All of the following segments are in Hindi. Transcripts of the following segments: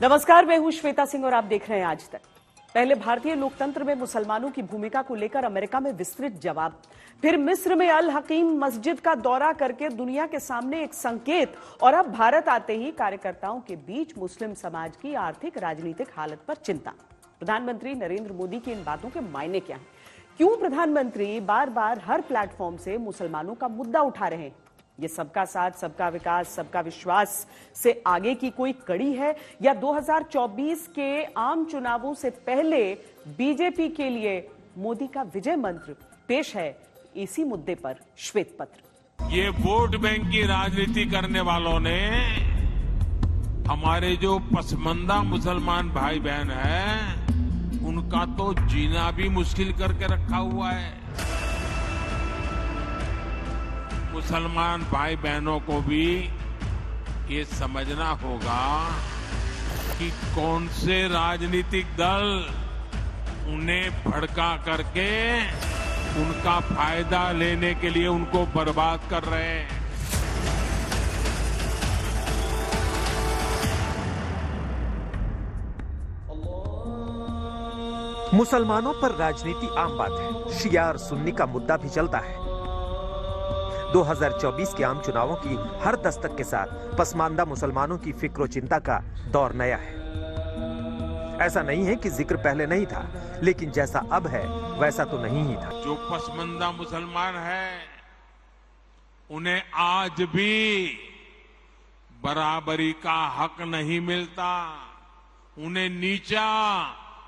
नमस्कार, मैं हूं श्वेता सिंह और आप देख रहे हैं आज तक। पहले भारतीय लोकतंत्र में मुसलमानों की भूमिका को लेकर अमेरिका में विस्तृत जवाब, फिर मिस्र में अल हकीम मस्जिद का दौरा करके दुनिया के सामने एक संकेत, और अब भारत आते ही कार्यकर्ताओं के बीच मुस्लिम समाज की आर्थिक राजनीतिक हालत पर चिंता। प्रधानमंत्री नरेंद्र मोदी की इन बातों के मायने क्या हैं? क्यों प्रधानमंत्री बार बार हर प्लेटफॉर्म से मुसलमानों का मुद्दा उठा रहे हैं? ये सबका साथ, सबका विकास, सबका विश्वास से आगे की कोई कड़ी है, या 2024 के आम चुनावों से पहले बीजेपी के लिए मोदी का विजय मंत्र? पेश है इसी मुद्दे पर श्वेत पत्र। ये वोट बैंक की राजनीति करने वालों ने हमारे जो पसमंदा मुसलमान भाई बहन हैं, उनका तो जीना भी मुश्किल करके रखा हुआ है। मुसलमान भाई बहनों को भी ये समझना होगा कि कौन से राजनीतिक दल उन्हें भड़का करके उनका फायदा लेने के लिए उनको बर्बाद कर रहे हैं। मुसलमानों पर राजनीति आम बात है, शिया और सुन्नी का मुद्दा भी चलता है। 2024 के आम चुनावों की हर दस्तक के साथ पसमानदा मुसलमानों की फिक्र चिंता का दौर नया है। ऐसा नहीं है कि जिक्र पहले नहीं था, लेकिन जैसा अब है वैसा तो नहीं ही था। जो पसमानदा मुसलमान हैं, उन्हें आज भी बराबरी का हक नहीं मिलता। उन्हें नीचा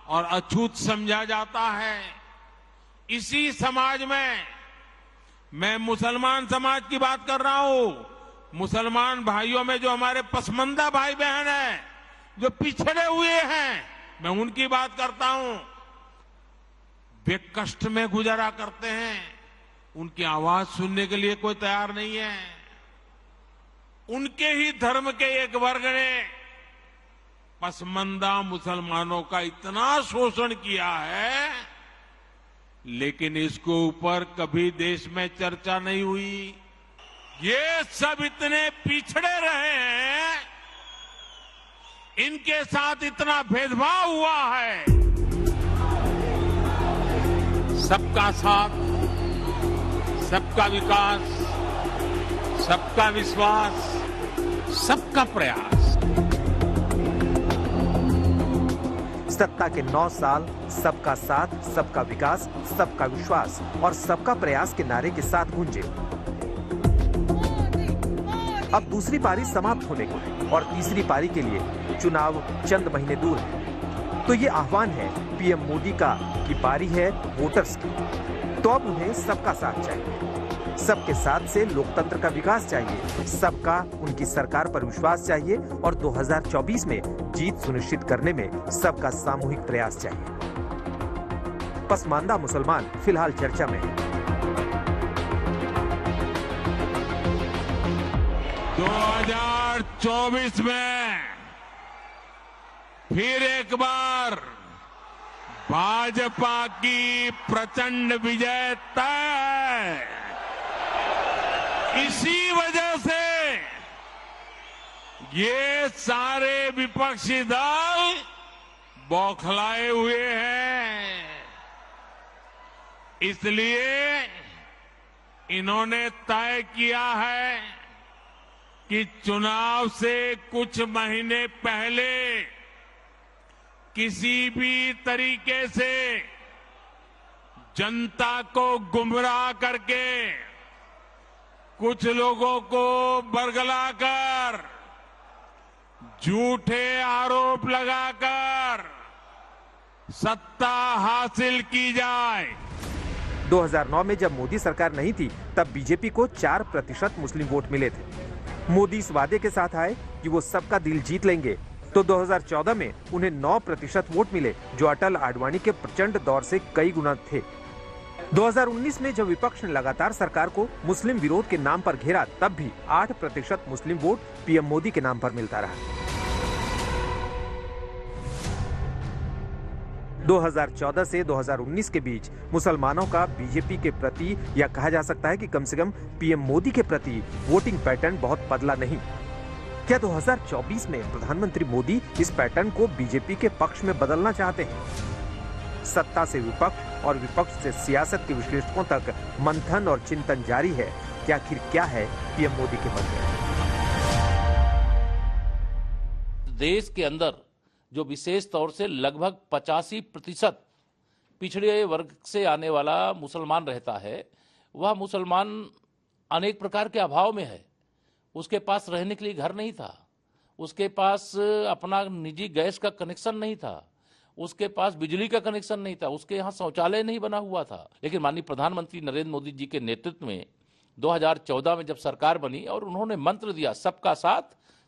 और अछूत समझा जाता है। इसी समाज में मैं मुसलमान समाज की बात कर रहा हूं। मुसलमान भाइयों में जो हमारे पसमंदा भाई बहन हैं, जो पिछड़े हुए हैं, मैं उनकी बात करता हूं। वे कष्ट में गुजारा करते हैं, उनकी आवाज सुनने के लिए कोई तैयार नहीं है। उनके ही धर्म के एक वर्ग ने पसमंदा मुसलमानों का इतना शोषण किया है, लेकिन इसके ऊपर कभी देश में चर्चा नहीं हुई। ये सब इतने पिछड़े रहे हैं, इनके साथ इतना भेदभाव हुआ है। सबका साथ, सबका विकास, सबका विश्वास, सबका प्रयास। सत्ता के 9 साल सबका साथ, सबका विकास, सबका विश्वास और सबका प्रयास के नारे के साथ गूंजे। अब दूसरी पारी समाप्त होने को है और तीसरी पारी के लिए चुनाव चंद महीने दूर है। तो ये आह्वान है पीएम मोदी का कि बारी है वोटर्स की। तो अब उन्हें सबका साथ चाहिए, सबके साथ से लोकतंत्र का विकास चाहिए, सबका उनकी सरकार पर विश्वास चाहिए और 2024 में जीत सुनिश्चित करने में सबका सामूहिक प्रयास चाहिए। पसमानदा मुसलमान फिलहाल चर्चा में है। 2024 में फिर एक बार भाजपा की प्रचंड विजय तय है। इसी वजह से ये सारे विपक्षी दल बौखलाए हुए हैं। इसलिए इन्होंने तय किया है कि चुनाव से कुछ महीने पहले किसी भी तरीके से जनता को गुमराह करके, कुछ लोगों को बरगलाकर, झूठे आरोप लगाकर सत्ता हासिल की जाए। 2009 में जब मोदी सरकार नहीं थी, तब बीजेपी को 4% मुस्लिम वोट मिले थे। मोदी इस वादे के साथ आए कि वो सबका दिल जीत लेंगे, तो 2014 में उन्हें 9% वोट मिले, जो अटल आडवाणी के प्रचंड दौर से कई गुना थे। 2019 में जब विपक्ष ने लगातार सरकार को मुस्लिम विरोध के नाम पर घेरा, तब भी 8% मुस्लिम वोट पीएम मोदी के नाम पर मिलता रहा। 2014 से 2019 के बीच मुसलमानों का बीजेपी के प्रति, या कहा जा सकता है कि कम से कम पीएम मोदी के प्रति वोटिंग पैटर्न बहुत बदला नहीं। क्या 2024 में प्रधानमंत्री मोदी इस पैटर्न को बीजेपी के पक्ष में बदलना चाहते हैं? सत्ता से विपक्ष और विपक्ष से सियासत के विश्लेषकों तक मंथन और चिंतन जारी है कि आखिर क्या है पीएम मोदी के मन में। देश के अंदर जो विशेष तौर से लगभग 85% पिछड़े वर्ग से आने वाला मुसलमान रहता है, वह मुसलमान अनेक प्रकार के अभाव में है। उसके पास रहने के लिए घर नहीं था, उसके पास अपना निजी गैस का कनेक्शन नहीं था, उसके पास बिजली का कनेक्शन नहीं था, उसके यहाँ शौचालय नहीं बना हुआ था। लेकिन माननीय प्रधानमंत्री नरेंद्र मोदी जी के नेतृत्व में 2014 में जब सरकार बनी और उन्होंने मंत्र दिया सबका साथ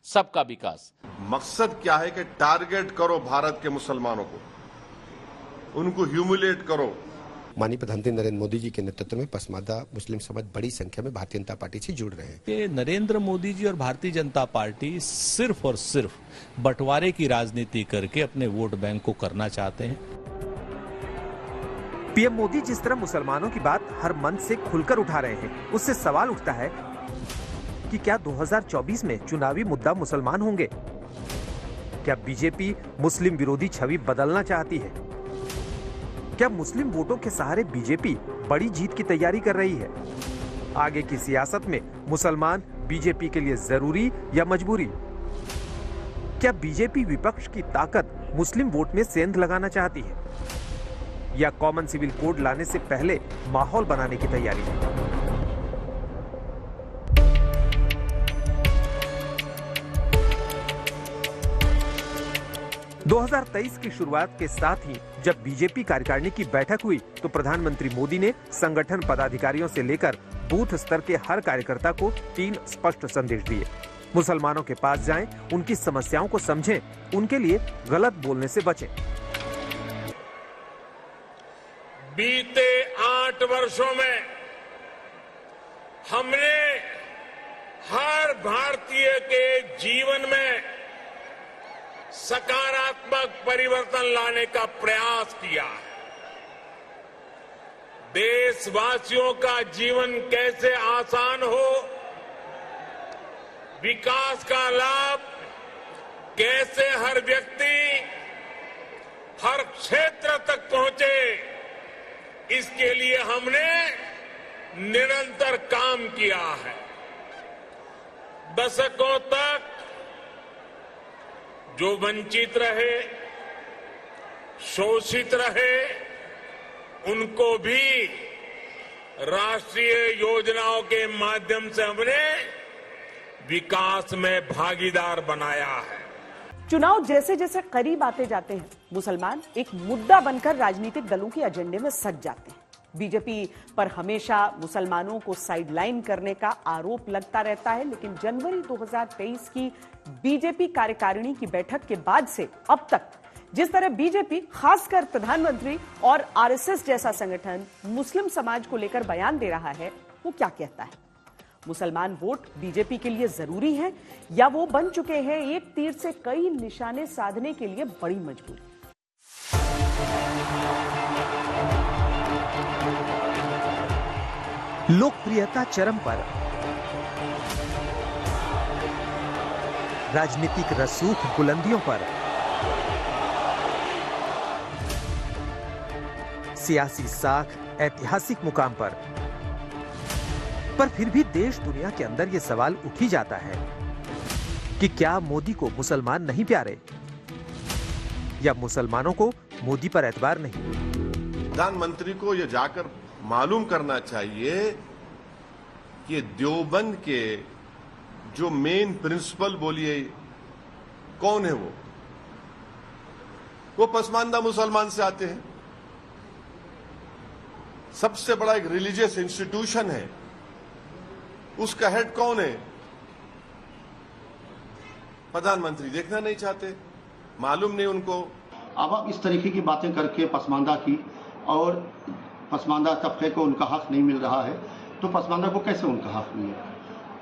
सबका विकास। मकसद क्या है कि टारगेट करो भारत के मुसलमानों को, उनको ह्यूमिलेट करो। माननीय प्रधानमंत्री नरेंद्र मोदी जी के नेतृत्व में पसमानदा मुस्लिम समाज बड़ी संख्या में भारतीय जनता पार्टी से जुड़ रहे हैं। कि नरेंद्र मोदी जी और भारतीय जनता पार्टी सिर्फ और सिर्फ बंटवारे की राजनीति करके अपने वोट बैंक को करना चाहते हैं। पीएम मोदी जिस तरह मुसलमानों की बात हर मंच से खुलकर उठा रहे हैं, उससे सवाल उठता है कि क्या 2024 में चुनावी मुद्दा मुसलमान होंगे? क्या बीजेपी मुस्लिम विरोधी छवि बदलना चाहती है? क्या मुस्लिम वोटों के सहारे बीजेपी बड़ी जीत की तैयारी कर रही है? आगे की सियासत में मुसलमान बीजेपी के लिए जरूरी या मजबूरी? क्या बीजेपी विपक्ष की ताकत मुस्लिम वोट में सेंध लगाना चाहती है या कॉमन सिविल कोड लाने से पहले माहौल बनाने की तैयारी है? 2023 की शुरुआत के साथ ही जब बीजेपी कार्यकारिणी की बैठक हुई तो प्रधानमंत्री मोदी ने संगठन पदाधिकारियों से लेकर बूथ स्तर के हर कार्यकर्ता को 3 स्पष्ट संदेश दिए। मुसलमानों के पास जाएं, उनकी समस्याओं को समझें, उनके लिए गलत बोलने से बचें। बीते 8 वर्षों में हमने हर भारतीय के जीवन में सकारात्मक परिवर्तन लाने का प्रयास किया है। देशवासियों का जीवन कैसे आसान हो, विकास का लाभ कैसे हर व्यक्ति हर क्षेत्र तक पहुंचे, इसके लिए हमने निरंतर काम किया है। दशकों तक जो वंचित रहे, शोषित रहे, उनको भी राष्ट्रीय योजनाओं के माध्यम से हमने विकास में भागीदार बनाया है। चुनाव जैसे जैसे करीब आते जाते हैं, मुसलमान एक मुद्दा बनकर राजनीतिक दलों के एजेंडे में सज जाते हैं। बीजेपी पर हमेशा मुसलमानों को साइडलाइन करने का आरोप लगता रहता है, लेकिन जनवरी 2023 की बीजेपी कार्यकारिणी की बैठक के बाद से अब तक जिस तरह बीजेपी, खासकर प्रधानमंत्री और आरएसएस जैसा संगठन मुस्लिम समाज को लेकर बयान दे रहा है, वो क्या कहता है? मुसलमान वोट बीजेपी के लिए जरूरी है या वो बन चुके हैं एक तीर से कई निशाने साधने के लिए बड़ी मजबूरी? लोकप्रियता चरम पर, राजनीतिक रसूख बुलंदियों पर, सियासी साख ऐतिहासिक मुकाम पर फिर भी देश दुनिया के अंदर यह सवाल उठ ही जाता है कि क्या मोदी को मुसलमान नहीं प्यारे या मुसलमानों को मोदी पर एतबार नहीं? प्रधानमंत्री को यह जाकर मालूम करना चाहिए कि देवबंद के जो मेन प्रिंसिपल बोलिए कौन है, वो पसमानदा मुसलमान से आते हैं। सबसे बड़ा एक रिलीजियस इंस्टीट्यूशन है, उसका हेड कौन है? प्रधानमंत्री देखना नहीं चाहते, मालूम नहीं उनको। अब आप इस तरीके की बातें करके पसमानदा की और पसमानदा तबके को उनका हक नहीं मिल रहा है, तो पसमानदा को कैसे उनका हक मिलेगा?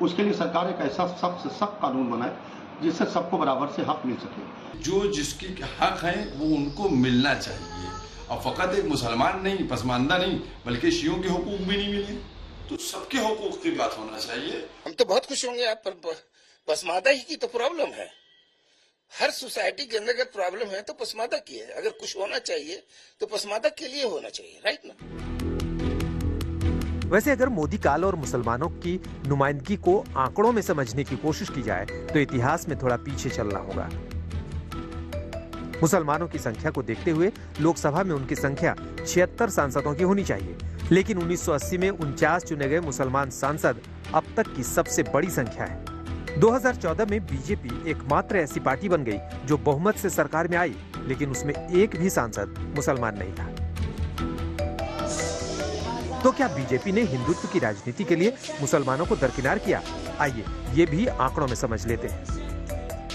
उसके लिए सरकार एक ऐसा सख्त से सख्त कानून बनाए जिससे सबको बराबर से हक मिल सके। जो जिसकी हक है वो उनको मिलना चाहिए, और फकत एक मुसलमान नहीं, पसमानदा नहीं, बल्कि शियों के हुकूक भी नहीं मिले, तो सबके हुकूक की बात होना चाहिए। हम तो बहुत खुश होंगे आप पसमादा ही की तो प्रॉब्लम है, हर सोसाइटी के अंदर अगर प्रॉब्लम है तो पसमादा की है। अगर कुछ होना चाहिए तो पसमादा के लिए होना चाहिए, राइट ना। वैसे अगर मोदी काल और मुसलमानों की नुमाइंदगी को आंकड़ों में समझने की कोशिश की जाए तो इतिहास में थोड़ा पीछे चलना होगा। मुसलमानों की संख्या को देखते हुए लोकसभा में उनकी संख्या 76 सांसदों की होनी चाहिए, लेकिन 1980 में 49 चुने गए मुसलमान सांसद अब तक की सबसे बड़ी संख्या है। 2014 में बीजेपी एकमात्र ऐसी पार्टी बन गई जो बहुमत से सरकार में आई, लेकिन उसमें एक भी सांसद मुसलमान नहीं था। तो क्या बीजेपी ने हिंदुत्व की राजनीति के लिए मुसलमानों को दरकिनार किया? आइए ये भी आंकड़ों में समझ लेते हैं।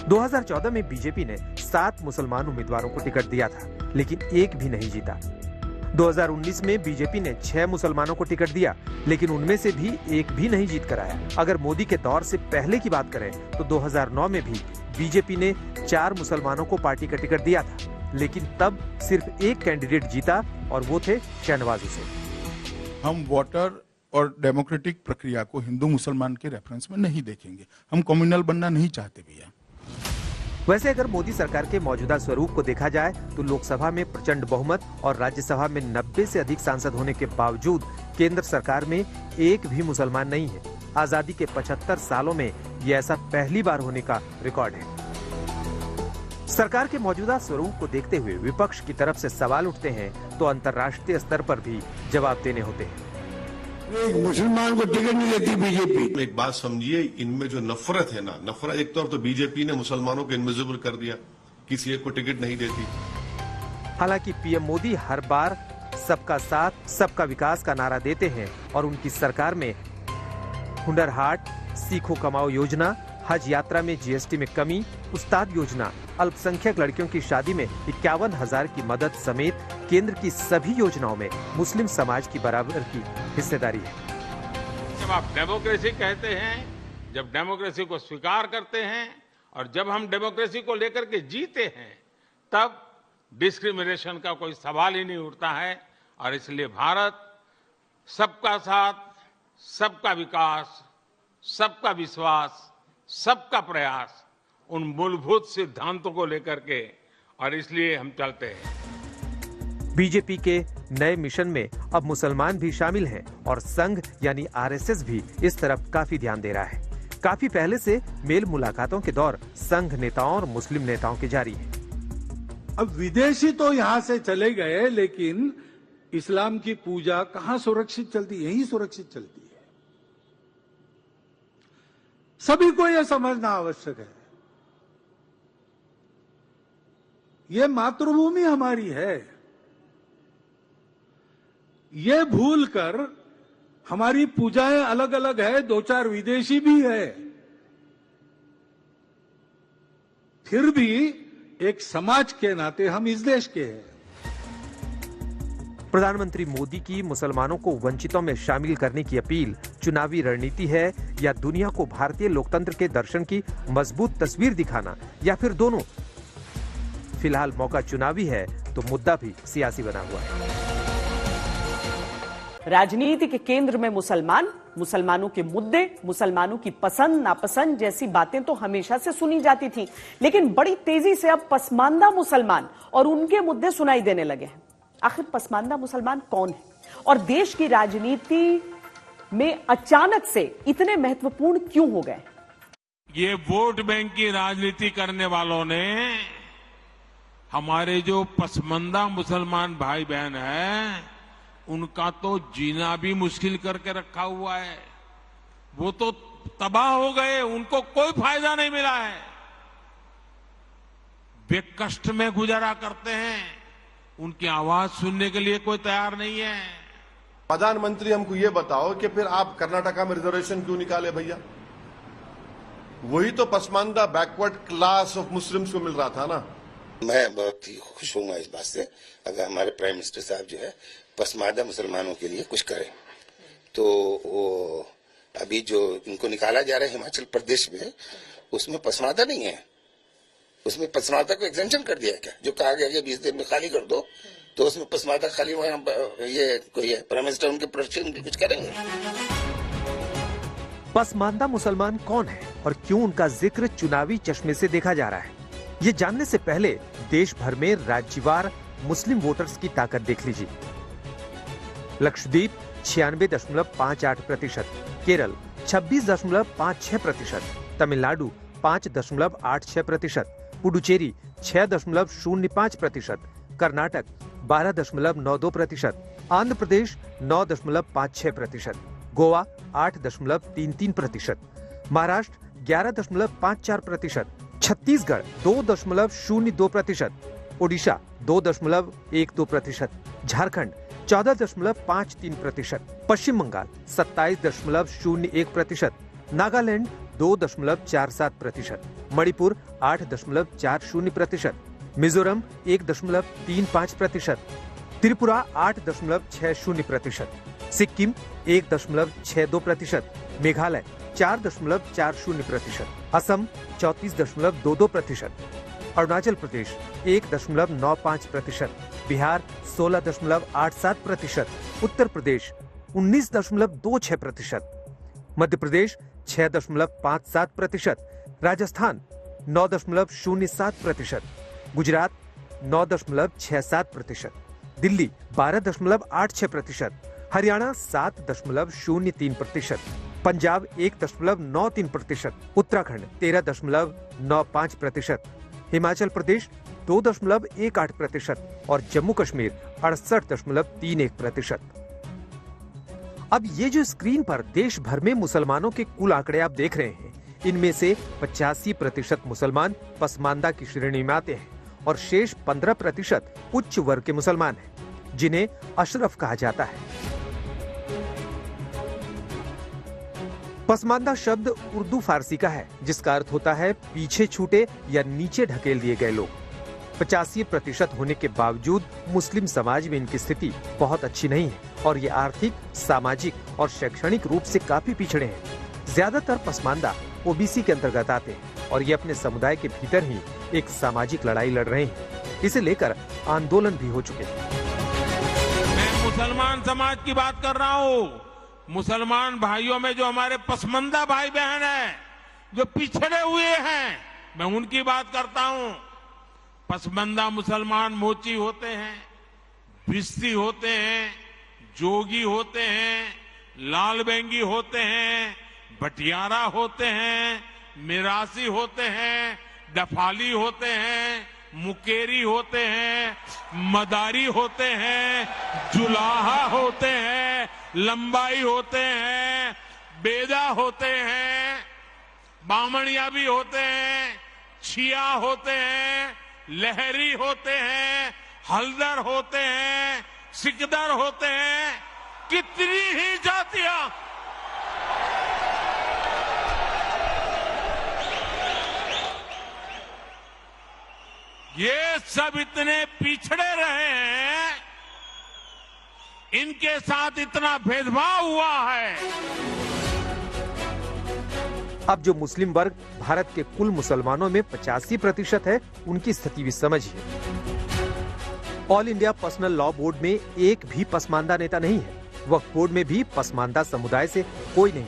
2014 में बीजेपी ने 7 मुसलमान उम्मीदवारों को टिकट दिया था, लेकिन एक भी नहीं जीता। 2019 में बीजेपी ने 6 मुसलमानों को टिकट दिया, लेकिन उनमें से भी एक भी नहीं जीत कर आया। अगर मोदी के दौर से पहले की बात करें तो 2009 में भी बीजेपी ने 4 मुसलमानों को पार्टी का टिकट दिया था, लेकिन तब सिर्फ एक कैंडिडेट जीता और वो थे शहनवाज हुसैन। हम वोटर और डेमोक्रेटिक प्रक्रिया को हिंदू मुसलमान के रेफरेंस में नहीं देखेंगे। हम कम्युनल बनना नहीं चाहते भैया। वैसे अगर मोदी सरकार के मौजूदा स्वरूप को देखा जाए तो लोकसभा में प्रचंड बहुमत और राज्यसभा में 90 से अधिक सांसद होने के बावजूद केंद्र सरकार में एक भी मुसलमान नहीं है। आजादी के 75 सालों में ये ऐसा पहली बार होने का रिकॉर्ड है। सरकार के मौजूदा स्वरूप को देखते हुए विपक्ष की तरफ से सवाल उठते हैं तो अंतर्राष्ट्रीय स्तर पर भी जवाब देने होते हैं। एक मुसलमान को टिकट नहीं देती बीजेपी। एक बात समझिए, इनमें जो नफरत है ना, नफरत एक तौर तो बीजेपी ने मुसलमानों को इनविजिबल कर दिया, किसी एक को टिकट नहीं देती। हालांकि पीएम मोदी हर बार सबका साथ सबका विकास का नारा देते हैं और उनकी सरकार में हुनर हाट, सीखो कमाओ योजना, हज यात्रा में जीएसटी में कमी, उस्ताद योजना, अल्पसंख्यक लड़कियों की शादी में 51,000 की मदद समेत केंद्र की सभी योजनाओं में मुस्लिम समाज की बराबर की हिस्सेदारी है। जब आप डेमोक्रेसी कहते हैं, जब डेमोक्रेसी को स्वीकार करते हैं और जब हम डेमोक्रेसी को लेकर के जीते हैं, तब डिस्क्रिमिनेशन का कोई सवाल ही नहीं उठता है। और इसलिए भारत सबका साथ, सबका विकास, सबका विश्वास, सबका प्रयास, उन मूलभूत सिद्धांतों को लेकर के, और इसलिए हम चलते हैं। बीजेपी के नए मिशन में अब मुसलमान भी शामिल हैं और संघ यानी आरएसएस भी इस तरफ काफी ध्यान दे रहा है। काफी पहले से मेल मुलाकातों के दौर संघ नेताओं और मुस्लिम नेताओं के जारी है। अब विदेशी तो यहाँ से चले गए, लेकिन इस्लाम की पूजा कहाँ सुरक्षित चलती है? यही सुरक्षित चलती है। सभी को यह समझना आवश्यक है, ये मातृभूमि हमारी है। ये भूलकर हमारी पूजाएं अलग अलग है, 2-4 विदेशी भी है, फिर भी एक समाज के नाते हम इस देश के हैं। प्रधानमंत्री मोदी की मुसलमानों को वंचितों में शामिल करने की अपील चुनावी रणनीति है या दुनिया को भारतीय लोकतंत्र के दर्शन की मजबूत तस्वीर दिखाना, या फिर दोनों? फिलहाल मौका चुनावी है तो मुद्दा भी सियासी बना हुआ है। राजनीति के केंद्र में मुसलमान, मुसलमानों के मुद्दे, मुसलमानों की पसंद नापसंद जैसी बातें तो हमेशा से सुनी जाती थी, लेकिन बड़ी तेजी से अब पसमानदा मुसलमान और उनके मुद्दे सुनाई देने लगे हैं। आखिर पसमानदा मुसलमान कौन है और देश की राजनीति में अचानक से इतने महत्वपूर्ण क्यों हो गए? ये वोट बैंक की राजनीति करने वालों ने हमारे जो पसमानदा मुसलमान भाई बहन हैं, उनका तो जीना भी मुश्किल करके रखा हुआ है। वो तो तबाह हो गए, उनको कोई फायदा नहीं मिला है। वे कष्ट में गुजारा करते हैं, उनकी आवाज सुनने के लिए कोई तैयार नहीं है। प्रधानमंत्री हमको ये बताओ कि फिर आप कर्नाटका में रिजर्वेशन क्यों निकाले भैया? वही तो Pasmanda backward class of Muslims को मिल रहा था ना। मैं बहुत ही खुश होऊंगा इस बात से अगर हमारे प्राइम मिनिस्टर साहब जो है पसमानदा मुसलमानों के लिए कुछ करें। तो वो अभी जो इनको निकाला जा रहा है हिमाचल प्रदेश में, उसमें पसमानदा नहीं है, उसमें पसमानदा को एग्जेम्पशन कर दिया है क्या? जो कहा गया कि 20 दिन में खाली कर दो, तो उसमें पसमानदा खाली वहां ये कोई है प्राइम मिनिस्टर उनके प्रोटेक्शन कुछ करेंगे। पसमानदा मुसलमान कौन है और क्यों उनका जिक्र चुनावी चश्मे से देखा जा रहा है, ये जानने से पहले देश भर में राज्यवार मुस्लिम वोटर्स की ताकत देख लीजिए। लक्षद्वीप 96.58%, केरल 26.56%, तमिलनाडु 5.86%, पुडुचेरी 6.05%, कर्नाटक 12.92%, आंध्र प्रदेश 9.56%, गोवा 8.33%, महाराष्ट्र 11.54%, छत्तीसगढ़ 2.02%, ओडिशा 2.12%, झारखंड 14.53%, पश्चिम बंगाल 27.01%, नागालैंड 2.47%, मणिपुर 8.40%, मिजोरम 1.35%, त्रिपुरा 8.60%, सिक्किम 1.62%, मेघालय 4.40%, असम 34.22%, अरुणाचल प्रदेश 1.95%, बिहार 16.87%, उत्तर प्रदेश 19.26%, मध्य प्रदेश 6.57%, राजस्थान 9.07%, गुजरात 9.67%, दिल्ली 12.86%, हरियाणा 7.03%, पंजाब 1.93%, उत्तराखंड 13.95%, हिमाचल प्रदेश 2.18% और जम्मू कश्मीर 68.31%। अब ये जो स्क्रीन पर देश भर में मुसलमानों के कुल आंकड़े आप देख रहे हैं, इनमें से 85% मुसलमान पसमानदा की श्रेणी में आते हैं और शेष 15% उच्च वर्ग के मुसलमान हैं, जिन्हें अशरफ कहा जाता है। पसमानदा शब्द उर्दू फारसी का है, जिसका अर्थ होता है पीछे छूटे या नीचे ढकेल दिए गए लोग। 85% होने के बावजूद मुस्लिम समाज में इनकी स्थिति बहुत अच्छी नहीं है और ये आर्थिक, सामाजिक और शैक्षणिक रूप से काफी पिछड़े हैं। ज्यादातर पसमानदा ओबीसी के अंतर्गत आते हैं और ये अपने समुदाय के भीतर ही एक सामाजिक लड़ाई लड़ रहे हैं। इसे लेकर आंदोलन भी हो चुके हैं। मैं मुसलमान समाज की बात कर रहा हूँ। मुसलमान भाइयों में जो हमारे पसमानदा भाई बहन हैं, जो पिछड़े हुए हैं, मैं उनकी बात करता हूँ। पसमानदा मुसलमान मोची होते हैं, भिस्ती होते हैं, जोगी होते हैं, लाल बेंगी होते हैं, भटियारा होते हैं, मिरासी होते हैं, डफाली होते हैं, मुकेरी होते हैं, मदारी होते हैं, जुलाहा होते हैं, लंबाई होते हैं, बेदा होते हैं, बामणिया भी होते हैं, छिया होते हैं, लहरी होते हैं, हल्दर होते हैं, सिकदर होते हैं, कितनी ही जातियां। ये सब इतने पिछड़े रहे हैं, इनके साथ इतना भेदभाव हुआ है। अब जो मुस्लिम वर्ग भारत के कुल मुसलमानों में 85% है, उनकी स्थिति भी समझिए। All India personal law board में एक भी पसमानदा नेता नहीं है। वक्फ बोर्ड में भी पसमानदा समुदाय से कोई नहीं।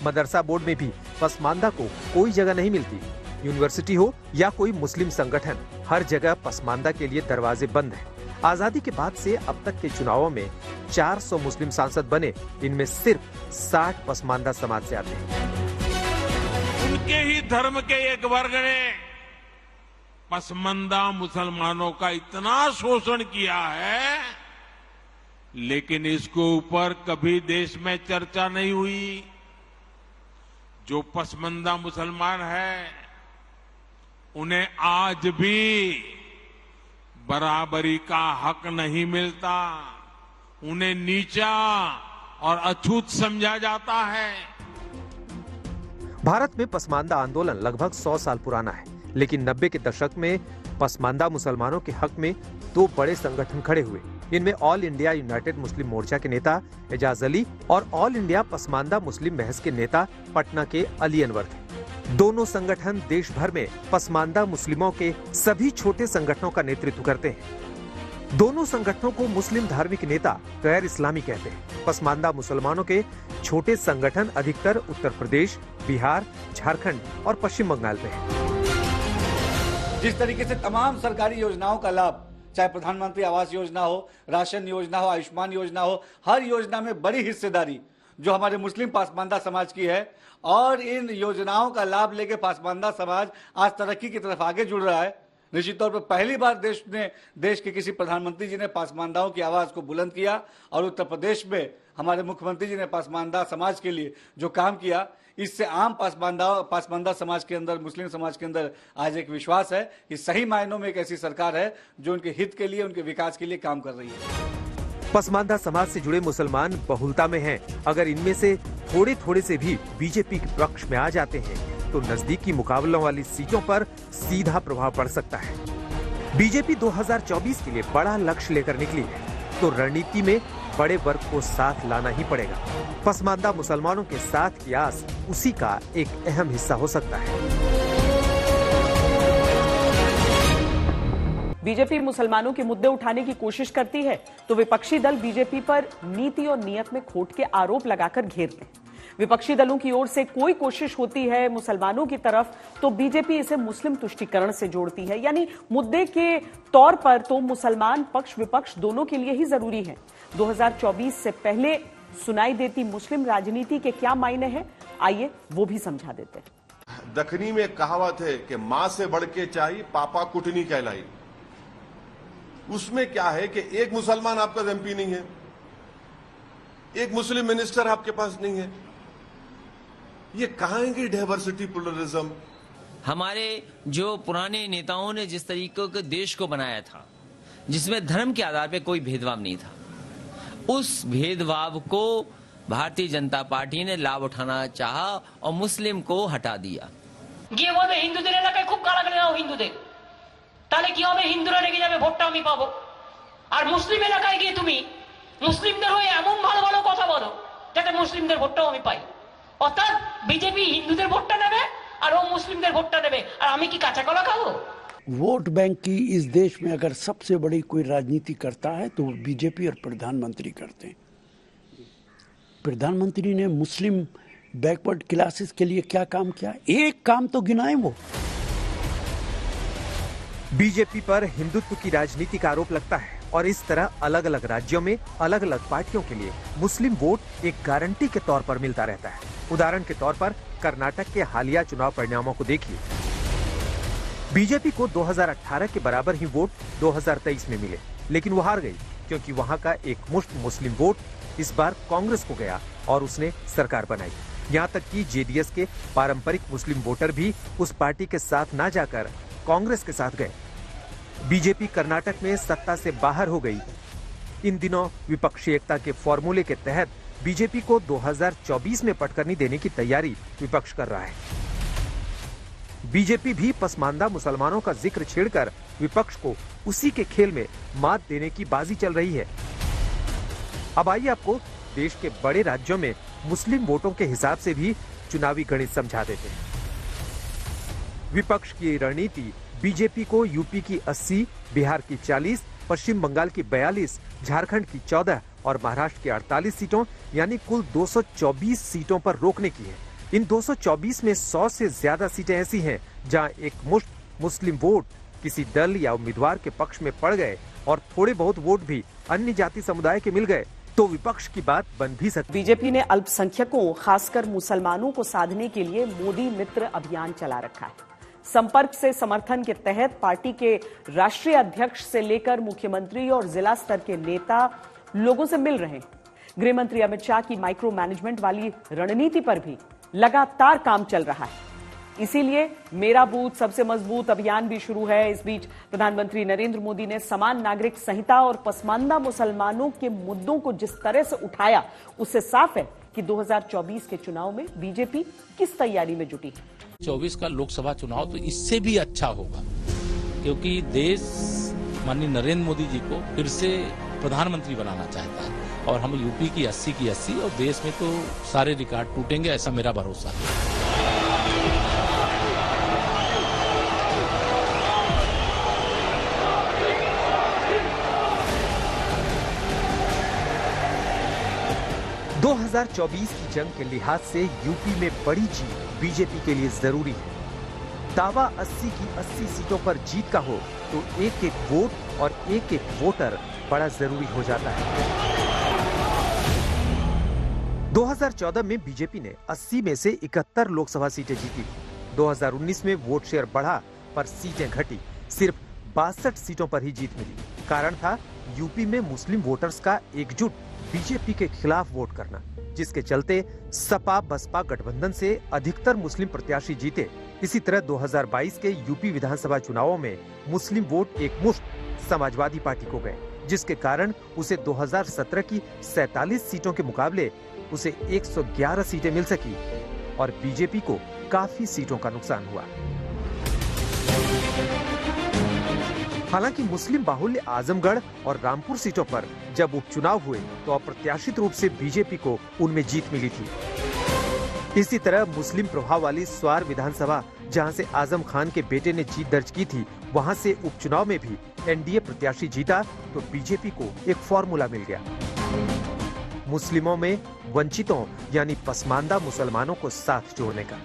मदरसा बोर्ड में भी पसमानदा को कोई जगह नहीं मिलती। यूनिवर्सिटी हो या कोई मुस्लिम संगठन, हर जगह पसमानदा के लिए दरवाजे बंद हैं। आजादी के बाद से अब तक के चुनावों में 400 मुस्लिम सांसद बने, इनमें सिर्फ 60 पसमानदा समाज से आते हैं। उनके ही धर्म के एक वर्ग ने पसमानदा मुसलमानों का इतना शोषण किया है, लेकिन इसके ऊपर कभी देश में चर्चा नहीं हुई। जो पसमानदा मुसलमान है, उन्हें आज भी बराबरी का हक नहीं मिलता। उन्हें नीचा और अछूत समझा जाता है। भारत में पसमानदा आंदोलन लगभग 100 साल पुराना है, लेकिन 90 के दशक में पसमानदा मुसलमानों के हक में 2 बड़े संगठन खड़े हुए। इनमें ऑल इंडिया यूनाइटेड मुस्लिम मोर्चा के नेता एजाज अली और ऑल इंडिया पसमानदा मुस्लिम बहस के नेता पटना के अली अनवर थे। दोनों संगठन देश भर में पसमानदा मुस्लिमों के सभी छोटे संगठनों का नेतृत्व करते हैं। दोनों संगठनों को मुस्लिम धार्मिक नेता गैर इस्लामी कहते हैं। पसमानदा मुसलमानों के छोटे संगठन अधिकतर उत्तर प्रदेश, बिहार, झारखंड और पश्चिम बंगाल में हैं। जिस तरीके से तमाम सरकारी योजनाओं का लाभ, चाहे प्रधानमंत्री आवास योजना हो, राशन योजना हो, आयुष्मान योजना हो, हर योजना में बड़ी हिस्सेदारी जो हमारे मुस्लिम पासमानदा समाज की है और इन योजनाओं का लाभ लेके पासमानदा समाज आज तरक्की की तरफ आगे जुड़ रहा है। निश्चित तौर पर पहली बार देश के किसी प्रधानमंत्री जी ने पासमानदाओं की आवाज को बुलंद किया और उत्तर प्रदेश में हमारे मुख्यमंत्री जी ने पासमानदा समाज के लिए जो काम किया, इससे आम पासमानदा समाज के अंदर, मुस्लिम समाज के अंदर आज एक विश्वास है कि सही मायनों में एक ऐसी सरकार है जो उनके हित के लिए, उनके विकास के लिए काम कर रही है। पसमानदा समाज से जुड़े मुसलमान बहुलता में हैं। अगर इनमें से थोड़े थोड़े से भी बीजेपी के पक्ष में आ जाते हैं तो नजदीकी मुकाबलों वाली सीटों पर सीधा प्रभाव पड़ सकता है। बीजेपी 2024 के लिए बड़ा लक्ष्य लेकर निकली है तो रणनीति में बड़े वर्ग को साथ लाना ही पड़ेगा। पसमानदा मुसलमानों के साथ की आस उसी का एक अहम हिस्सा हो सकता है। बीजेपी मुसलमानों के मुद्दे उठाने की कोशिश करती है तो विपक्षी दल बीजेपी पर नीति और नियत में खोट के आरोप लगाकर घेरते हैं। विपक्षी दलों की ओर से कोई कोशिश होती है मुसलमानों की तरफ तो बीजेपी इसे मुस्लिम तुष्टीकरण से जोड़ती है। यानी मुद्दे के तौर पर तो मुसलमान पक्ष विपक्ष दोनों के लिए ही जरूरी है। 2024 से पहले सुनाई देती मुस्लिम राजनीति के क्या मायने हैं, आइए वो भी समझा देते हैं। दखनी में कहावत है कि मां से बढ़ के चाहिए पापा कुटनी कहलाई। उसमें क्या है कि एक मुसलमान आपका एमपी नहीं है, एक मुस्लिम मिनिस्टर आपके पास नहीं है। ये कहां है कि डाइवर्सिटी, प्लुरलिज्म? हमारे जो पुराने नेताओं ने जिस तरीके के देश को बनाया था, जिसमें धर्म के आधार पे कोई भेदभाव नहीं था, उस भेदभाव को भारतीय जनता पार्टी ने लाभ उठाना चाहा और मुस्लिम को हटा दिया। গিয়ে বলবে হিন্দুদের এলাকায় খুব গালাগালি দাও হিন্দুদের, তাহলে কি হবে? হিন্দুরা রেগে যাবে, ভোটটা আমি পাবো। আর মুসলিম এলাকায় গিয়ে তুমি মুসলিমদের হয়ে এমন ভালো ভালো কথা বলো যাতে মুসলিমদের ভোটটাও আমি পাই। অর্থাৎ বিজেপি হিন্দুদের ভোটটা নেবে আর ও মুসলিমদের ভোটটা নেবে, আর আমি কি কাঁচা কলা খাবো? वोट बैंक की इस देश में अगर सबसे बड़ी कोई राजनीति करता है तो बीजेपी और प्रधानमंत्री करते हैं। प्रधानमंत्री ने मुस्लिम बैकवर्ड क्लासेस के लिए क्या काम किया? एक काम तो गिनाए वो। बीजेपी पर हिंदुत्व की राजनीति का आरोप लगता है और इस तरह अलग अलग राज्यों में अलग अलग पार्टियों के लिए मुस्लिम वोट एक गारंटी के तौर पर मिलता रहता है। उदाहरण के तौर पर कर्नाटक के हालिया चुनाव परिणामों को देखिए। बीजेपी को 2018 के बराबर ही वोट 2023 में मिले, लेकिन वो हार गई क्योंकि वहां का एक मुश्त मुस्लिम वोट इस बार कांग्रेस को गया और उसने सरकार बनाई। यहाँ तक कि जेडीएस के पारंपरिक मुस्लिम वोटर भी उस पार्टी के साथ ना जाकर कांग्रेस के साथ गए। बीजेपी कर्नाटक में सत्ता से बाहर हो गई। इन दिनों विपक्षी एकता के फॉर्मूले के तहत बीजेपी को 2024 में पटकनी देने की तैयारी विपक्ष कर रहा है। बीजेपी भी पसमानदा मुसलमानों का जिक्र छेड़कर विपक्ष को उसी के खेल में मात देने की बाजी चल रही है। अब आइए आपको देश के बड़े राज्यों में मुस्लिम वोटों के हिसाब से भी चुनावी गणित समझा देते हैं। विपक्ष की रणनीति बीजेपी को यूपी की 80, बिहार की 40, पश्चिम बंगाल की 42, झारखंड की 14 और महाराष्ट्र की 48 सीटों यानी कुल 224 सीटों पर रोकने की है। इन 224 में 100 से ज्यादा सीटें ऐसी हैं जहां एक मुश्त मुस्लिम वोट किसी दल या उम्मीदवार के पक्ष में पड़ गए और थोड़े बहुत वोट भी अन्य जाति समुदाय के मिल गए तो विपक्ष की बात बन भी सकती। बीजेपी ने अल्पसंख्यकों खासकर मुसलमानों को साधने के लिए मोदी मित्र अभियान चला रखा है। संपर्क से समर्थन के तहत पार्टी के राष्ट्रीय अध्यक्ष से लेकर मुख्यमंत्री और जिला स्तर के नेता लोगों से मिल रहे हैं। गृह मंत्री अमित शाह की माइक्रो मैनेजमेंट वाली रणनीति पर भी लगातार काम चल रहा है। इसीलिए मेरा बूथ सबसे मजबूत अभियान भी शुरू है। इस बीच प्रधानमंत्री नरेंद्र मोदी ने समान नागरिक संहिता और पसमानदा मुसलमानों के मुद्दों को जिस तरह से उठाया उससे साफ है कि 2024 के चुनाव में बीजेपी किस तैयारी में जुटी है। 24 का लोकसभा चुनाव तो इससे भी अच्छा होगा क्योंकि देश माननीय नरेंद्र मोदी जी को फिर से प्रधानमंत्री बनाना चाहता है और हम यूपी की 80 की 80 और देश में तो सारे रिकॉर्ड टूटेंगे, ऐसा मेरा भरोसा है। 2024 की जंग के लिहाज से यूपी में बड़ी जीत बीजेपी के लिए जरूरी है। दावा 80 की 80 सीटों पर जीत का हो तो एक एक वोट और एक एक वोटर बड़ा जरूरी हो जाता है। 2014 में बीजेपी ने 80 में से 71 लोकसभा सीटें जीती। 2019 में वोट शेयर बढ़ा पर सीटें घटी, सिर्फ 62 सीटों पर ही जीत मिली। कारण था यूपी में मुस्लिम वोटर्स का एकजुट बीजेपी के खिलाफ वोट करना, जिसके चलते सपा बसपा गठबंधन से अधिकतर मुस्लिम प्रत्याशी जीते। इसी तरह 2022 के यूपी विधानसभा चुनावों में मुस्लिम वोट एकमुश्त समाजवादी पार्टी को गए, जिसके कारण उसे 2017 की 47 सीटों के मुकाबले उसे 111 सीटें मिल सकी और बीजेपी को काफी सीटों का नुकसान हुआ। हालांकि मुस्लिम बाहुल्य आजमगढ़ और रामपुर सीटों पर जब उपचुनाव हुए तो अप्रत्याशित रूप से बीजेपी को उनमें जीत मिली थी। इसी तरह मुस्लिम प्रभाव वाली स्वार विधानसभा, जहां से आजम खान के बेटे ने जीत दर्ज की थी, वहां से उपचुनाव में भी एनडीए प्रत्याशी जीता तो बीजेपी को एक फॉर्मूला मिल गया। मुस्लिमों में वंचितों यानी पसमानदा मुसलमानों को साथ जोड़ने का।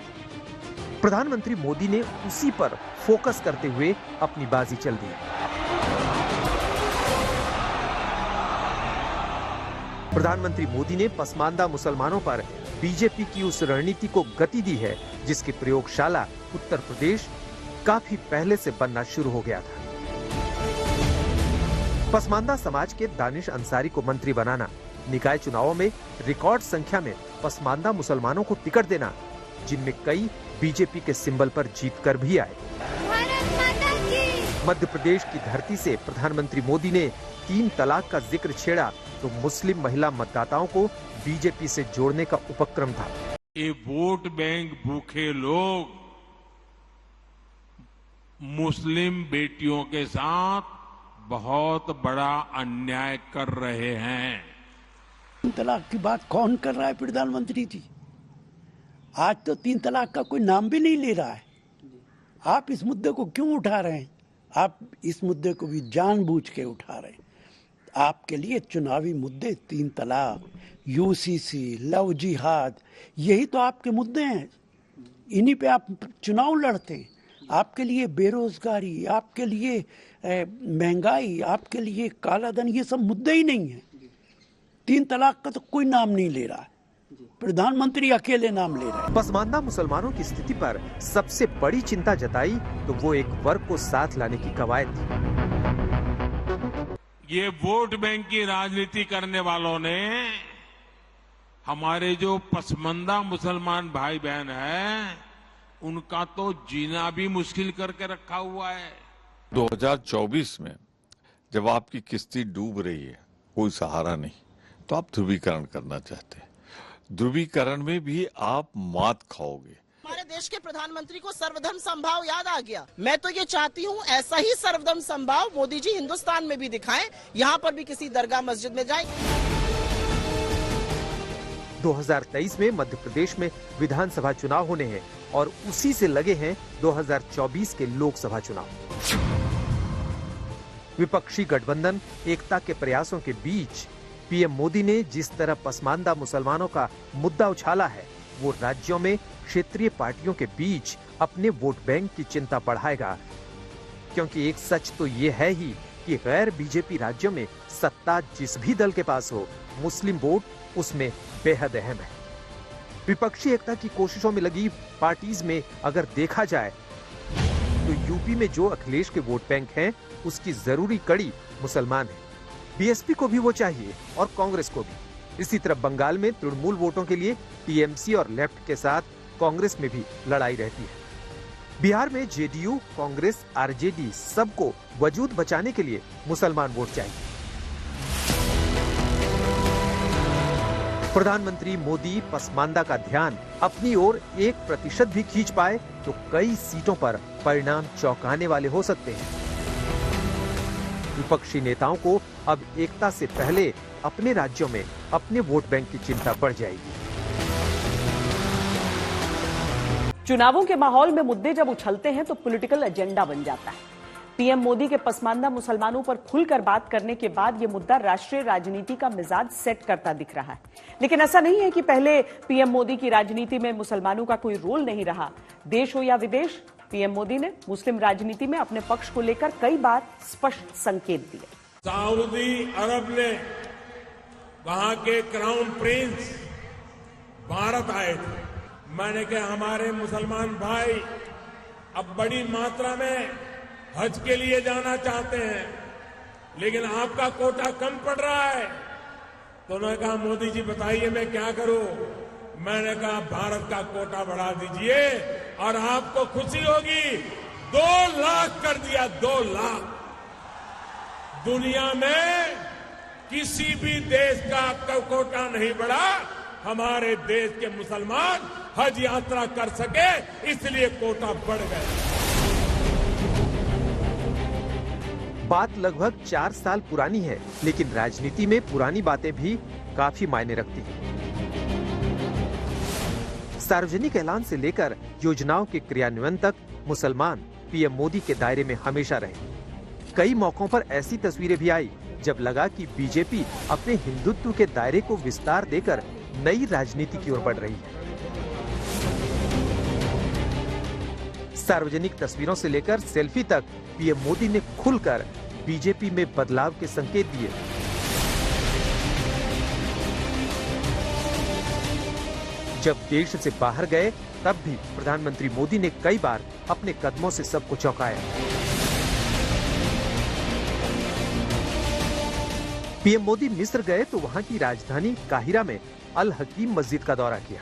प्रधानमंत्री मोदी ने उसी पर फोकस करते हुए अपनी बाजी चल दी। प्रधानमंत्री मोदी ने पसमानदा मुसलमानों पर बीजेपी की उस रणनीति को गति दी है जिसकी प्रयोगशाला उत्तर प्रदेश काफी पहले से बनना शुरू हो गया था। पसमानदा समाज के दानिश अंसारी को मंत्री बनाना, निकाय चुनावों में रिकॉर्ड संख्या में पसमानदा मुसलमानों को टिकट देना, जिनमें कई बीजेपी के सिंबल पर जीतकर भी आए। मध्य प्रदेश की धरती से प्रधानमंत्री मोदी ने 3 तलाक का जिक्र छेड़ा तो मुस्लिम महिला मतदाताओं को बीजेपी से जोड़ने का उपक्रम था। ये वोट बैंक भूखे लोग मुस्लिम बेटियों के साथ बहुत बड़ा अन्याय कर रहे हैं। 3 तलाक की बात कौन कर रहा है प्रधानमंत्री जी? आज तो 3 तलाक का कोई नाम भी नहीं ले रहा है। आप इस मुद्दे को क्यों उठा रहे हैं? आप इस मुद्दे को भी जानबूझ के उठा रहे हैं। आपके लिए चुनावी मुद्दे 3 तलाक, यूसीसी, लव जिहाद, यही तो आपके मुद्दे हैं। इन्हीं पे आप चुनाव लड़ते हैं। आपके लिए बेरोजगारी, आपके लिए महंगाई, आपके लिए काला धन, ये सब मुद्दे ही नहीं है। 3 तलाक का तो कोई नाम नहीं ले रहा है, प्रधानमंत्री अकेले नाम ले रहे हैं। पसमानदा मुसलमानों की स्थिति पर सबसे बड़ी चिंता जताई तो वो एक वर्ग को साथ लाने की कवायद थी। ये वोट बैंक की राजनीति करने वालों ने हमारे जो पसमानदा मुसलमान भाई बहन हैं, उनका तो जीना भी मुश्किल करके रखा हुआ है। 2024 में जब आपकी किश्ती डूब रही है, कोई सहारा नहीं, तो आप ध्रुवीकरण करना चाहते हैं। ध्रुवीकरण में भी आप मात खाओगे। हमारे देश के प्रधानमंत्री को सर्वधर्म समभाव याद आ गया। मैं तो ये चाहती हूँ ऐसा ही सर्वधर्म समभाव मोदी जी हिंदुस्तान में भी दिखाएं, यहाँ पर भी किसी दरगाह मस्जिद में जाएं। 2023 में मध्य प्रदेश में विधानसभा चुनाव होने हैं और उसी से लगे हैं 2024 के लोकसभा चुनाव। विपक्षी गठबंधन एकता के प्रयासों के बीच पीएम मोदी ने जिस तरह पसमानदा मुसलमानों का मुद्दा उछाला है, वो राज्यों में क्षेत्रीय पार्टियों के बीच अपने वोट बैंक की चिंता बढ़ाएगा। क्योंकि एक सच तो ये है ही कि गैर बीजेपी राज्यों में सत्ता जिस भी दल के पास हो, मुस्लिम वोट उसमें बेहद अहम है। विपक्षी एकता की कोशिशों में लगी पार्टीज में अगर देखा जाए तो यूपी में जो अखिलेश के वोट बैंक हैं, उसकी जरूरी कड़ी मुसलमान है। बीएसपी को भी वो चाहिए और कांग्रेस को भी। इसी तरह बंगाल में तृणमूल वोटों के लिए टीएमसी और लेफ्ट के साथ कांग्रेस में भी लड़ाई रहती है। बिहार में जेडीयू, कांग्रेस, आरजेडी सबको वजूद बचाने के लिए मुसलमान वोट चाहिए। प्रधानमंत्री मोदी पसमानदा का ध्यान अपनी ओर 1% भी खींच पाए तो कई सीटों पर परिणाम चौंकाने वाले हो सकते हैं। विपक्षी नेताओं को अब एकता से पहले अपने राज्यों में अपने वोट बैंक की चिंता बढ़ जाएगी। चुनावों के माहौल में मुद्दे जब उछलते हैं तो पॉलिटिकल एजेंडा बन जाता है। पीएम मोदी के पसमानदा मुसलमानों पर खुलकर बात करने के बाद यह मुद्दा राष्ट्रीय राजनीति का मिजाज सेट करता दिख रहा है। लेकिन ऐसा नहीं है कि पहले पीएम मोदी की राजनीति में मुसलमानों का कोई रोल नहीं रहा। देश हो या विदेश, पीएम मोदी ने मुस्लिम राजनीति में अपने पक्ष को लेकर कई बार स्पष्ट संकेत दिए। सऊदी अरब ने वहां के क्राउन प्रिंस भारत आए थे। मैंने कहा हमारे मुसलमान भाई अब बड़ी मात्रा में हज के लिए जाना चाहते हैं, लेकिन आपका कोटा कम पड़ रहा है। तो उन्होंने कहा मोदी जी बताइए मैं क्या करूं। मैंने कहा भारत का कोटा बढ़ा दीजिए और आपको खुशी होगी, 2 लाख कर दिया, 2 लाख। दुनिया में किसी भी देश का कोटा नहीं बढ़ा, हमारे देश के मुसलमान हज यात्रा कर सके इसलिए कोटा बढ़ गया। बात लगभग 4 साल पुरानी है, लेकिन राजनीति में पुरानी बातें भी काफी मायने रखती हैं। सार्वजनिक ऐलान से लेकर योजनाओं के क्रियान्वयन तक मुसलमान पीएम मोदी के दायरे में हमेशा रहे। कई मौकों पर ऐसी तस्वीरें भी आई जब लगा कि बीजेपी अपने हिंदुत्व के दायरे को विस्तार देकर नई राजनीति की ओर बढ़ रही है। सार्वजनिक तस्वीरों से लेकर सेल्फी तक पीएम मोदी ने खुलकर बीजेपी में बदलाव के संकेत दिए। जब देश से बाहर गए तब भी प्रधानमंत्री मोदी ने कई बार अपने कदमों से सबको चौंकाया। पीएम मोदी मिस्र गए तो वहां की राजधानी काहिरा में अल हकीम मस्जिद का दौरा किया।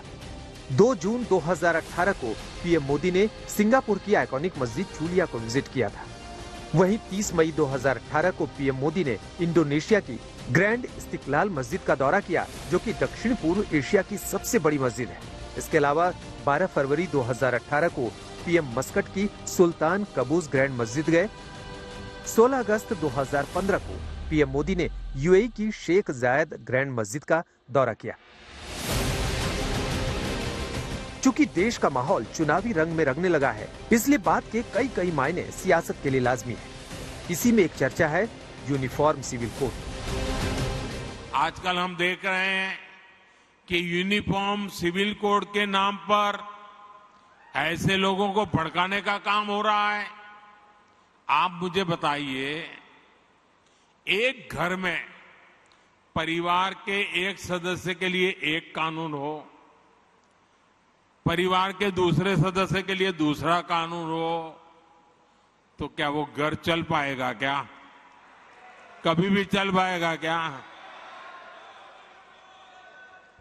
2 जून 2018 को पीएम मोदी ने सिंगापुर की आइकॉनिक मस्जिद चूलिया को विजिट किया था। वहीं 30 मई 2018 को पीएम मोदी ने इंडोनेशिया की ग्रैंड इस्तिकलाल मस्जिद का दौरा किया, जो कि दक्षिण पूर्व एशिया की सबसे बड़ी मस्जिद है। इसके अलावा 12 फरवरी 2018 को पीएम मस्कट की सुल्तान कबूस ग्रैंड मस्जिद गए। 16 अगस्त 2015 को पीएम मोदी ने यूएई की शेख जायद ग्रैंड मस्जिद का दौरा किया। चूंकि देश का माहौल चुनावी रंग में रंगने लगा है, इसलिए बात के कई मायने सियासत के लिए लाजमी है। इसी में एक चर्चा है यूनिफॉर्म सिविल कोड। आजकल हम देख रहे हैं कि यूनिफॉर्म सिविल कोड के नाम पर ऐसे लोगों को भड़काने का काम हो रहा है। आप मुझे बताइए, एक घर में परिवार के एक सदस्य के लिए एक कानून हो, परिवार के दूसरे सदस्य के लिए दूसरा कानून हो, तो क्या वो घर चल पाएगा? क्या कभी भी चल पाएगा क्या?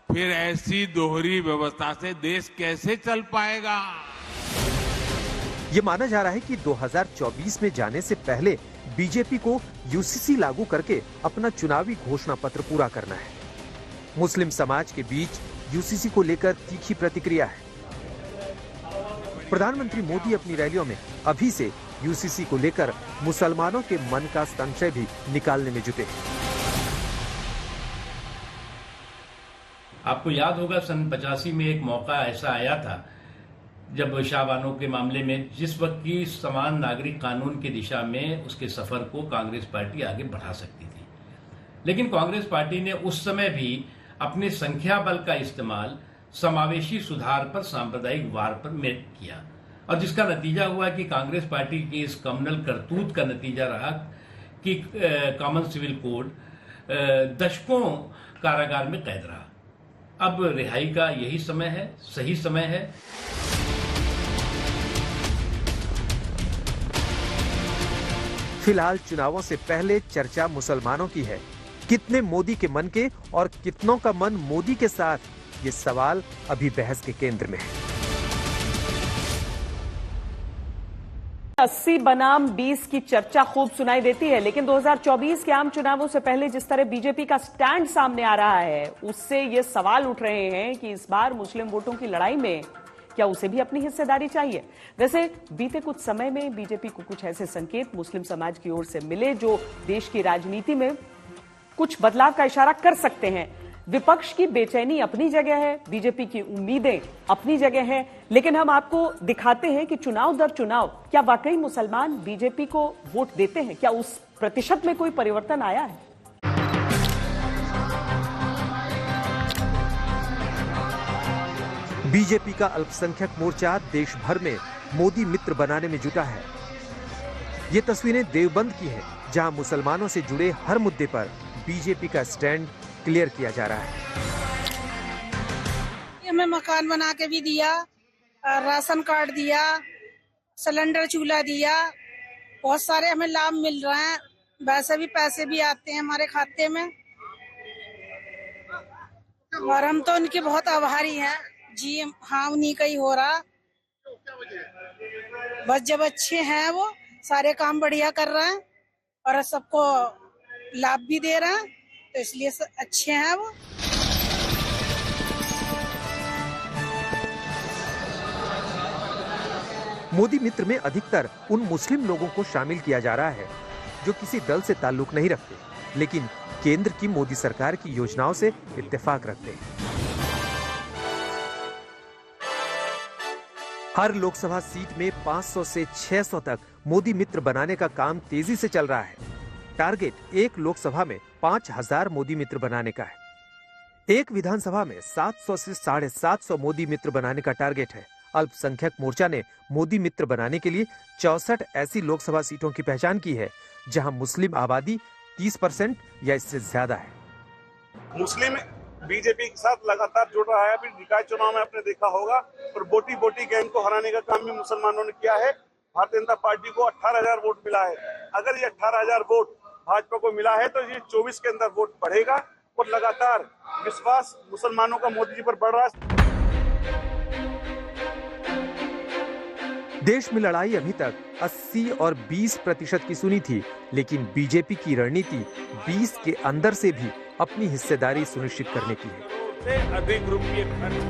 फिर ऐसी दोहरी व्यवस्था से देश कैसे चल पाएगा? ये माना जा रहा है कि 2024 में जाने से पहले बीजेपी को यूसीसी लागू करके अपना चुनावी घोषणा पत्र पूरा करना है। मुस्लिम समाज के बीच यूसीसी को लेकर तीखी प्रतिक्रिया है। प्रधानमंत्री मोदी अपनी रैलियों में अभी से यूसीसी को लेकर मुसलमानों के मन का संशय भी निकालने में जुटे हैं। आपको याद होगा सन 85 में एक मौका ऐसा आया था जब शाहबानो के मामले में जिस वक्त की समान नागरिक कानून की दिशा में उसके सफर को कांग्रेस पार्टी आगे बढ़ा सकती थी, लेकिन कांग्रेस पार्टी ने उस समय भी अपने संख्या बल का इस्तेमाल समावेशी सुधार पर सांप्रदायिक वार पर में किया, और जिसका नतीजा हुआ कि कांग्रेस पार्टी की इस कम्युनल करतूत का नतीजा रहा कि कॉमन सिविल कोड दशकों कारागार में कैद रहा। अब रिहाई का यही समय है, सही समय है। फिलहाल चुनावों से पहले चर्चा मुसलमानों की है। कितने मोदी के मन के और कितनों का मन मोदी के साथ, ये सवाल अभी बहस के केंद्र में है। 80 बनाम 20 की चर्चा खूब सुनाई देती है, लेकिन 2024 के आम चुनावों से पहले जिस तरह बीजेपी का स्टैंड सामने आ रहा है, उससे ये सवाल उठ रहे हैं कि इस बार मुस्लिम वोटों की लड़ाई में क्या उसे भी अपनी हिस्सेदारी चाहिए। वैसे बीते कुछ समय में बीजेपी को कुछ ऐसे संकेत मुस्लिम समाज की ओर से मिले जो देश की राजनीति में कुछ बदलाव का इशारा कर सकते हैं। विपक्ष की बेचैनी अपनी जगह है, बीजेपी की उम्मीदें अपनी जगह है, लेकिन हम आपको दिखाते हैं कि चुनाव दर चुनाव क्या वाकई मुसलमान बीजेपी को वोट देते हैं, क्या उस प्रतिशत में कोई परिवर्तन आया है। बीजेपी का अल्पसंख्यक मोर्चा देश भर में मोदी मित्र बनाने में जुटा है। ये तस्वीरें देवबंद की हैं, जहां मुसलमानों से जुड़े हर मुद्दे पर बीजेपी का स्टैंड क्लियर किया जा रहा है। हमें मकान बना के भी दिया, राशन कार्ड दिया, सिलेंडर चूल्हा दिया, बहुत सारे हमें लाभ मिल रहे हैं। वैसे भी पैसे भी आते हैं हमारे खाते में और हम तो उनके बहुत आभारी हैं जी। हाँ, उन्हीं का ही हो रहा। बस जब अच्छे हैं वो सारे काम बढ़िया कर रहे हैं और सबको लाभ भी दे रहे हैं, तो इसलिए अच्छे हैं वो। मोदी मित्र में अधिकतर उन मुस्लिम लोगों को शामिल किया जा रहा है जो किसी दल से ताल्लुक नहीं रखते, लेकिन केंद्र की मोदी सरकार की योजनाओं से इत्तेफाक रखते हैं। हर लोकसभा सीट में 500 से 600 तक मोदी मित्र बनाने का काम तेजी से चल रहा है। टारगेट एक लोकसभा में 5000 मोदी मित्र बनाने का है। एक विधानसभा में 700 से 750 मोदी मित्र बनाने का टारगेट है। अल्पसंख्यक मोर्चा ने मोदी मित्र बनाने के लिए 64 ऐसी लोकसभा सीटों की पहचान की है जहां मुस्लिम आबादी 30% या इससे ज्यादा है। मुस्लिम बीजेपी के साथ लगातार जुड़ रहा है। अभी निकाय चुनाव में आपने देखा होगा और बोटी बोटी गैंग को हराने का काम भी मुसलमानों ने किया है। भारतीय जनता पार्टी को 18,000 वोट मिला है। अगर ये 18,000 वोट भाजपा को मिला है तो ये 24 के अंदर वोट बढ़ेगा और लगातार विश्वास मुसलमानों का मोदी जी पर बढ़ रहा है। देश में लड़ाई अभी तक 80 और 20% की सुनी थी, लेकिन बीजेपी की रणनीति 20 के अंदर से भी अपनी हिस्सेदारी सुनिश्चित करने की है। अधिक रुपये खर्च,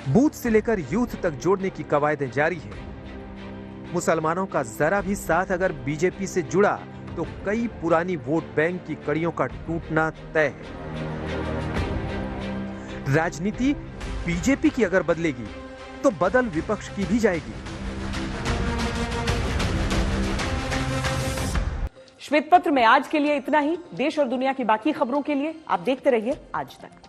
बूथ से लेकर यूथ तक जोड़ने की कवायदें जारी है। मुसलमानों का जरा भी साथ अगर बीजेपी से जुड़ा तो कई पुरानी वोट बैंक की कड़ियों का टूटना तय है। राजनीति बीजेपी की अगर बदलेगी तो बदल विपक्ष की भी जाएगी। श्वेत पत्र में आज के लिए इतना ही। देश और दुनिया की बाकी खबरों के लिए आप देखते रहिए आज तक।